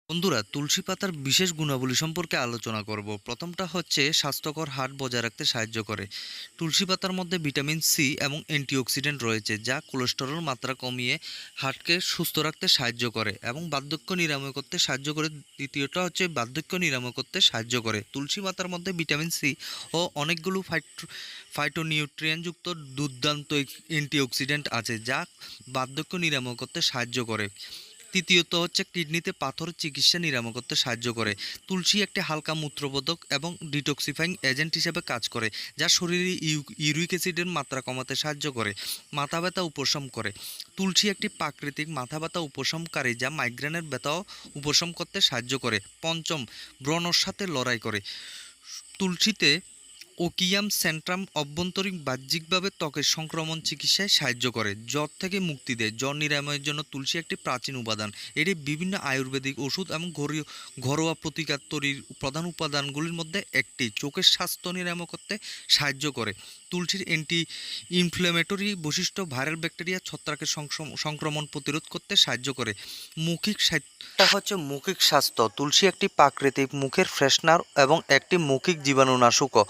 বন্ধুরা, তুলসী পাতার বিশেষ গুণাবলী সম্পর্কে আলোচনা করব। প্রথমটা হচ্ছে স্বাস্থ্যকর হার্ট বজায় রাখতে সাহায্য করে। তুলসী পাতার মধ্যে ভিটামিন সি এবং অ্যান্টিঅক্সিডেন্ট রয়েছে, যা কোলেস্টেরল মাত্রা কমিয়ে হার্টকে সুস্থ রাখতে সাহায্য করে এবং বার্ধক্য নিরাময় করতে সাহায্য করে। দ্বিতীয়টা হচ্ছে বার্ধক্য নিরাময় করতে সাহায্য করে। তুলসী পাতার মধ্যে ভিটামিন সি ও অনেকগুলো ফাইটোনিউট্রিয়েন্টযুক্ত দুর্দান্ত অ্যান্টিঅক্সিডেন্ট আছে, যা বার্ধক্য নিরাময় করতে সাহায্য করে। তৃতীয়ত হচ্ছে কিডনিতে পাথর চিকিৎসা নিরাময় করতে সাহায্য করে। তুলসী একটি হালকা মূত্রবোধক এবং ডিটক্সিফাইং এজেন্ট হিসেবে কাজ করে, যা শরীরে ইউরিক অ্যাসিডের মাত্রা কমাতে সাহায্য করে। মাথা ব্যথা উপশম করে। তুলসী একটি প্রাকৃতিক মাথা ব্যথা উপশমকারী, যা মাইগ্রেনের ব্যথাও উপশম করতে সাহায্য করে। পঞ্চম, ব্রণর সাথে লড়াই করে। তুলসীতে ওকিয়াম সেন্ট্রাম অভ্যন্তরীণ বাহ্যিকভাবে ত্বকের সংক্রমণ চিকিৎসায় সাহায্য করে। জ্বর থেকে মুক্তি দেয়। জ্বর নিরাময়ের জন্য তুলসী একটি প্রাচীন উপাদান। এটি বিভিন্ন আয়ুর্বেদিক ওষুধ এবং ঘরোয়া প্রতিকার তৈরির প্রধান উপাদানগুলির মধ্যে একটি। চোখের স্বাস্থ্য নিরাময় করতে সাহায্য করে। তুলসীর অ্যান্টি ইনফ্লেমেটরি বৈশিষ্ট্য ভাইরাল ব্যাকটেরিয়া ছত্রাকের সংক্রমণ প্রতিরোধ করতে সাহায্য করে। মৌখিক স্বাস্থ্য হচ্ছে মৌখিক স্বাস্থ্য। তুলসী একটি প্রাকৃতিক মুখের ফ্রেশনার এবং একটি মৌখিক জীবাণুনাশকও।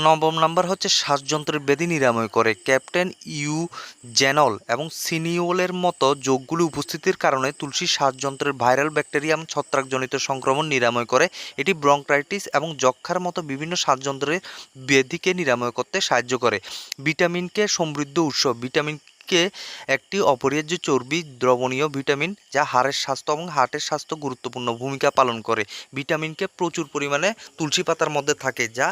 নবম নাম্বার হচ্ছে শ্বাসযন্ত্রের ব্যাধি নিরাময় করে। ক্যাপ্টেন ইউজেনল এবং সিনিওলের মতো যোগগুলি উপস্থিতির কারণে তুলসী শ্বাসযন্ত্রের ভাইরাল ব্যাকটেরিয়া এবং ছত্রাকজনিত সংক্রমণ নিরাময় করে। এটি ব্রঙ্কাইটিস এবং যক্ষ্মার মতো বিভিন্ন শ্বাসযন্ত্রের ব্যাধিকে নিরাময় করতে সাহায্য করে। ভিটামিন কে সমৃদ্ধ উৎস। ভিটামিন কে একটি অপরিহার্য চর্বি দ্রবণীয় ভিটামিন, যা হাড়ের স্বাস্থ্য এবং হার্টের স্বাস্থ্য গুরুত্বপূর্ণ ভূমিকা পালন করে। ভিটামিন কে প্রচুর পরিমাণে তুলসী পাতার মধ্যে থাকে, যা